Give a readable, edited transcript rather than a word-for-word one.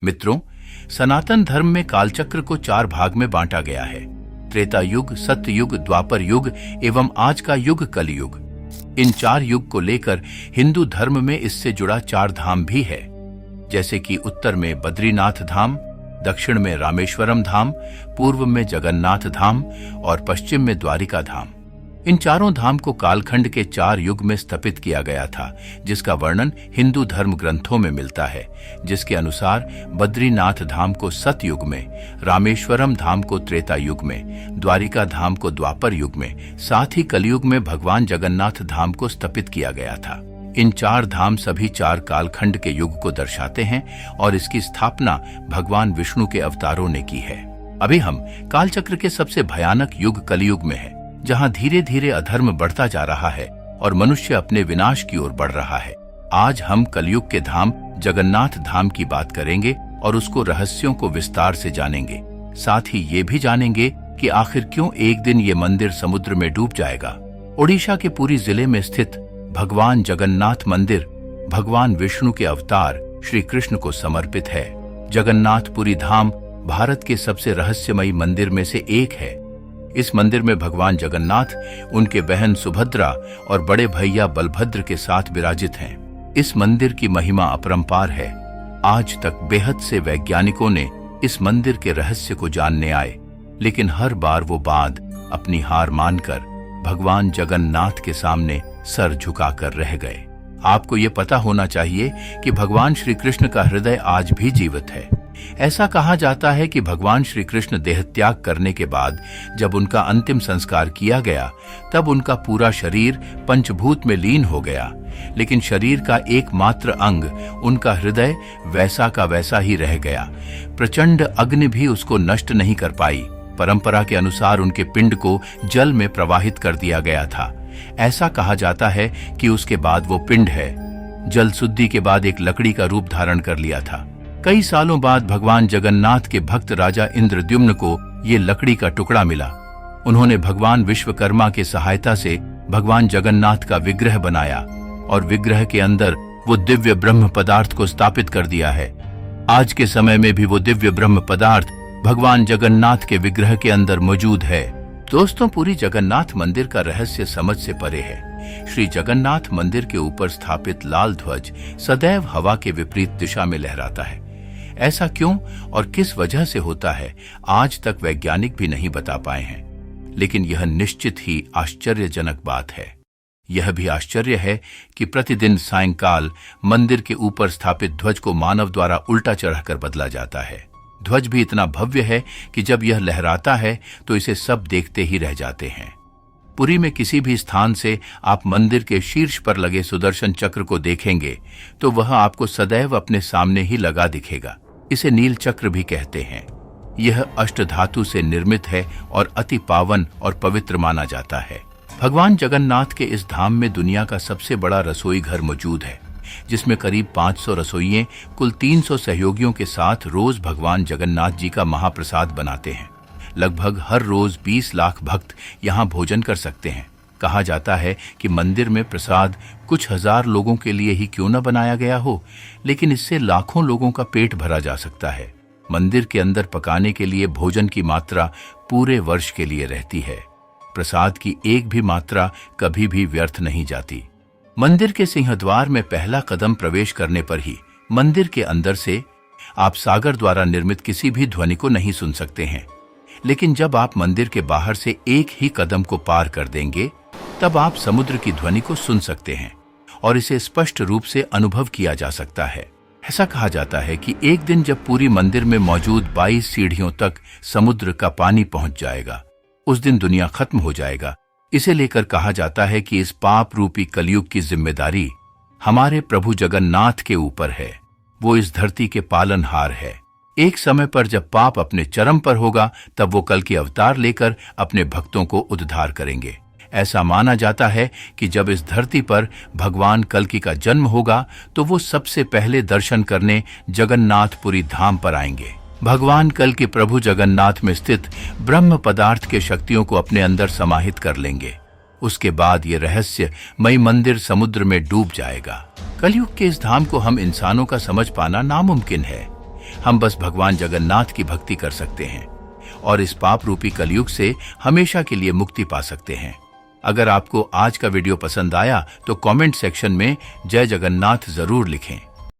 मित्रों, सनातन धर्म में कालचक्र को 4 भाग में बांटा गया है। त्रेता युग, सत्य युग, द्वापर युग एवं आज का युग कलयुग। इन 4 युग को लेकर हिंदू धर्म में इससे जुड़ा 4 धाम भी है, जैसे कि उत्तर में बद्रीनाथ धाम, दक्षिण में रामेश्वरम धाम, पूर्व में जगन्नाथ धाम और पश्चिम में द्वारिका धाम। इन चारों धाम को कालखंड के 4 युग में स्थापित किया गया था, जिसका वर्णन हिंदू धर्म ग्रंथों में मिलता है, जिसके अनुसार बद्रीनाथ धाम को सतयुग में, रामेश्वरम धाम को त्रेता युग में, द्वारिका धाम को द्वापर युग में, साथ ही कलयुग में भगवान जगन्नाथ धाम को स्थापित किया गया था। इन 4 धाम सभी 4 कालखंड के युग को दर्शाते हैं और इसकी स्थापना भगवान विष्णु के अवतारों ने की है। अभी हम कालचक्र के सबसे भयानक युग कलयुग में हैं, जहां धीरे धीरे अधर्म बढ़ता जा रहा है और मनुष्य अपने विनाश की ओर बढ़ रहा है। आज हम कलयुग के धाम जगन्नाथ धाम की बात करेंगे और उसको रहस्यों को विस्तार से जानेंगे। साथ ही ये भी जानेंगे कि आखिर क्यों एक दिन ये मंदिर समुद्र में डूब जाएगा। ओडिशा के पुरी जिले में स्थित भगवान जगन्नाथ मंदिर भगवान विष्णु के अवतार श्री कृष्ण को समर्पित है। जगन्नाथपुरी धाम भारत के सबसे रहस्यमयी मंदिर में से एक है। इस मंदिर में भगवान जगन्नाथ उनके बहन सुभद्रा और बड़े भैया बलभद्र के साथ विराजित हैं। इस मंदिर की महिमा अपरंपार है। आज तक बेहद से वैज्ञानिकों ने इस मंदिर के रहस्य को जानने आए, लेकिन हर बार वो बाद अपनी हार मानकर भगवान जगन्नाथ के सामने सर झुकाकर रह गए। आपको ये पता होना चाहिए कि भगवान श्री कृष्ण का हृदय आज भी जीवित है। ऐसा कहा जाता है कि भगवान श्री कृष्ण देह त्याग करने के बाद जब उनका अंतिम संस्कार किया गया, तब उनका पूरा शरीर पंचभूत में लीन हो गया, लेकिन शरीर का एकमात्र अंग उनका हृदय वैसा का वैसा ही रह गया। प्रचंड अग्नि भी उसको नष्ट नहीं कर पाई। परंपरा के अनुसार उनके पिंड को जल में प्रवाहित कर दिया गया था। ऐसा कहा जाता है कि उसके बाद वो पिंड है जल शुद्धि के बाद एक लकड़ी का रूप धारण कर लिया था। कई सालों बाद भगवान जगन्नाथ के भक्त राजा इंद्रद्युम्न को ये लकड़ी का टुकड़ा मिला। उन्होंने भगवान विश्वकर्मा के सहायता से भगवान जगन्नाथ का विग्रह बनाया और विग्रह के अंदर वो दिव्य ब्रह्म पदार्थ को स्थापित कर दिया है। आज के समय में भी वो दिव्य ब्रह्म पदार्थ भगवान जगन्नाथ के विग्रह के अंदर मौजूद है। दोस्तों, पूरी जगन्नाथ मंदिर का रहस्य समझ से परे है। श्री जगन्नाथ मंदिर के ऊपर स्थापित लाल ध्वज सदैव हवा के विपरीत दिशा में लहराता है। ऐसा क्यों और किस वजह से होता है, आज तक वैज्ञानिक भी नहीं बता पाए हैं, लेकिन यह निश्चित ही आश्चर्यजनक बात है। यह भी आश्चर्य है कि प्रतिदिन सायंकाल मंदिर के ऊपर स्थापित ध्वज को मानव द्वारा उल्टा चढ़ाकर बदला जाता है। ध्वज भी इतना भव्य है कि जब यह लहराता है तो इसे सब देखते ही रह जाते हैं। पुरी में किसी भी स्थान से आप मंदिर के शीर्ष पर लगे सुदर्शन चक्र को देखेंगे तो वह आपको सदैव अपने सामने ही लगा दिखेगा। इसे नील चक्र भी कहते हैं। यह अष्टधातु से निर्मित है और अति पावन और पवित्र माना जाता है। भगवान जगन्नाथ के इस धाम में दुनिया का सबसे बड़ा रसोई घर मौजूद है, जिसमें करीब 500 रसोइये कुल 300 सहयोगियों के साथ रोज भगवान जगन्नाथ जी का महाप्रसाद बनाते हैं। लगभग हर रोज 20 लाख भक्त यहाँ भोजन कर सकते हैं। कहा जाता है कि मंदिर में प्रसाद कुछ हजार लोगों के लिए ही क्यों न बनाया गया हो, लेकिन इससे लाखों लोगों का पेट भरा जा सकता है। मंदिर के अंदर पकाने के लिए भोजन की मात्रा पूरे वर्ष के लिए रहती है। प्रसाद की एक भी मात्रा कभी भी व्यर्थ नहीं जाती। मंदिर के सिंहद्वार में पहला कदम प्रवेश करने पर ही मंदिर के अंदर से आप सागर द्वारा निर्मित किसी भी ध्वनि को नहीं सुन सकते हैं, लेकिन जब आप मंदिर के बाहर से एक ही कदम को पार कर देंगे, तब आप समुद्र की ध्वनि को सुन सकते हैं और इसे स्पष्ट रूप से अनुभव किया जा सकता है। ऐसा कहा जाता है कि एक दिन जब पूरी मंदिर में मौजूद 22 सीढ़ियों तक समुद्र का पानी पहुंच जाएगा, उस दिन दुनिया खत्म हो जाएगा। इसे लेकर कहा जाता है कि इस पाप रूपी कलयुग की जिम्मेदारी हमारे प्रभु जगन्नाथ के ऊपर है। वो इस धरती के पालनहार है। एक समय पर जब पाप अपने चरम पर होगा, तब वो कल की अवतार लेकर अपने भक्तों को उद्धार करेंगे। ऐसा माना जाता है कि जब इस धरती पर भगवान कल्कि का जन्म होगा, तो वो सबसे पहले दर्शन करने जगन्नाथपुरी धाम पर आएंगे। भगवान कल्कि प्रभु जगन्नाथ में स्थित ब्रह्म पदार्थ के शक्तियों को अपने अंदर समाहित कर लेंगे। उसके बाद ये रहस्यमय मंदिर समुद्र में डूब जाएगा। कलयुग के इस धाम को हम इंसानों का समझ पाना नामुमकिन है। हम बस भगवान जगन्नाथ की भक्ति कर सकते हैं और इस पाप रूपी कलयुग से हमेशा के लिए मुक्ति पा सकते हैं। अगर आपको आज का वीडियो पसंद आया तो कमेंट सेक्शन में जय जगन्नाथ जरूर लिखें।